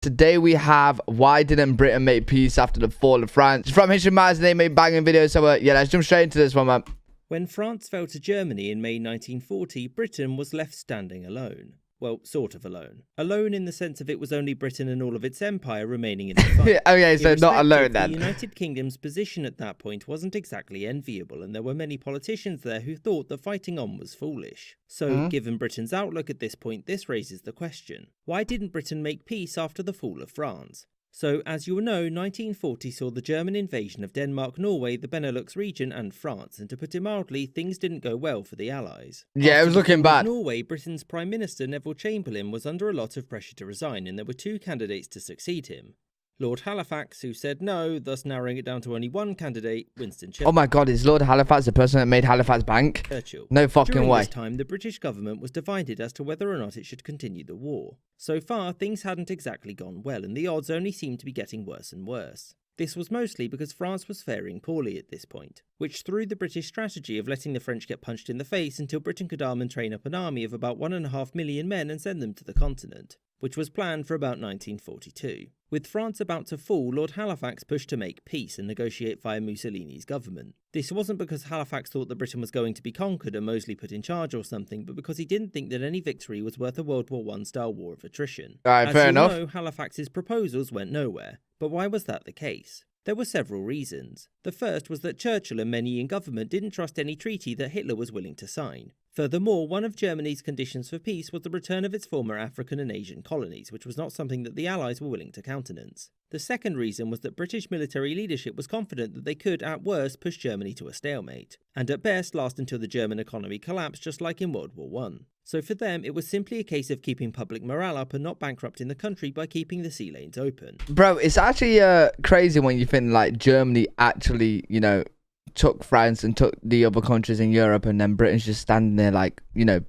Today we have why didn't Britain make peace after the fall of France? It's from History Matters and they made banging videos. So yeah, let's jump straight into this one, man. When France fell to Germany in May 1940, Britain was left standing alone. Well, sort of alone. Alone in the sense of it was only Britain and all of its empire remaining in the fight. Okay, so not alone then. The United Kingdom's position at that point wasn't exactly enviable, and there were many politicians there who thought that fighting on was foolish. So, given Britain's outlook at this point, this raises the question: why didn't Britain make peace after the fall of France? So, as you will know, 1940 saw the German invasion of Denmark, Norway, the Benelux region and France, and to put it mildly, things didn't go well for the Allies. Yeah, it was looking bad. Norway, Britain's Prime Minister Neville Chamberlain was under a lot of pressure to resign, and there were two candidates to succeed him. Lord Halifax, who said no, thus narrowing it down to only one candidate, Winston Churchill. Oh my god, is Lord Halifax the person that made Halifax Bank? Churchill. No fucking During way. this time, the British government was divided as to whether or not it should continue the war. So far, things hadn't exactly gone well, and the odds only seemed to be getting worse and worse. This was mostly because France was faring poorly at this point, which threw the British strategy of letting the French get punched in the face until Britain could arm and train up an army of about 1.5 million men and send them to the continent, which was planned for about 1942. With France about to fall, Lord Halifax pushed to make peace and negotiate via Mussolini's government. This wasn't because Halifax thought that Britain was going to be conquered and Mosley put in charge or something, but because he didn't think that any victory was worth a World War I-style war of attrition. Alright, fair enough. As you know, Halifax's proposals went nowhere. But why was that the case? There were several reasons. The first was that Churchill and many in government didn't trust any treaty that Hitler was willing to sign. Furthermore, one of Germany's conditions for peace was the return of its former African and Asian colonies, which was not something that the Allies were willing to countenance. The second reason was that British military leadership was confident that they could, at worst, push Germany to a stalemate, and at best last until the German economy collapsed just like in World War I. So for them, it was simply a case of keeping public morale up and not bankrupting the country by keeping the sea lanes open. Bro, it's actually crazy when you think like Germany actually, you know, took France and took the other countries in Europe, and then Britain's just standing there like, you know,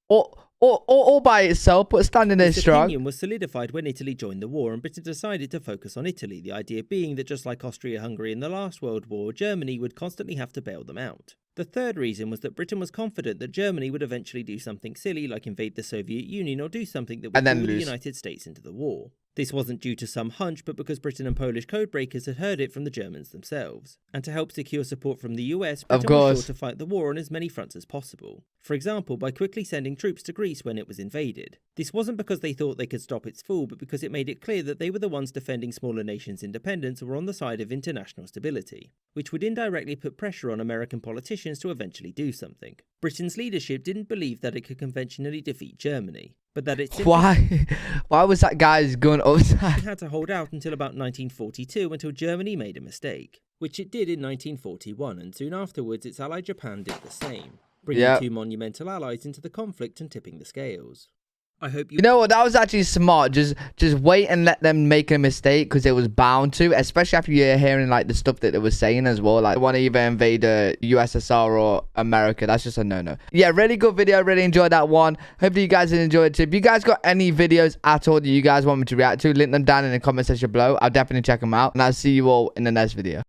all by itself, but standing there This strong. opinion was solidified when Italy joined the war and Britain decided to focus on Italy, the idea being that just like Austria-Hungary in the last World War, Germany would constantly have to bail them out. The third reason was that Britain was confident that Germany would eventually do something silly like invade the Soviet Union or do something that would pull the United States into the war. This wasn't due to some hunch, but because Britain and Polish codebreakers had heard it from the Germans themselves. And to help secure support from the US, Britain was sure to fight the war on as many fronts as possible. For example, by quickly sending troops to Greece when it was invaded. This wasn't because they thought they could stop its fall, but because it made it clear that they were the ones defending smaller nations' independence or were on the side of international stability, which would indirectly put pressure on American politicians to eventually do something. Britain's leadership didn't believe that it could conventionally defeat Germany, but that it Why was that guy's gun upside? had to hold out until about 1942 until Germany made a mistake, which it did in 1941, and soon afterwards its ally Japan did the same, bringing two monumental allies into the conflict and tipping the scales. I hope you know what, that was actually smart. Just wait and let them make a mistake, because it was bound to, especially after you're hearing like the stuff that they were saying as well, like they want to either invade USSR or America. That's just a no-no. Yeah, really good video. Really enjoyed that one. Hopefully you guys did enjoy it too. If you guys got any videos at all that you guys want me to react to, link them down in the comment section below. I'll definitely check them out, and I'll see you all in the next video.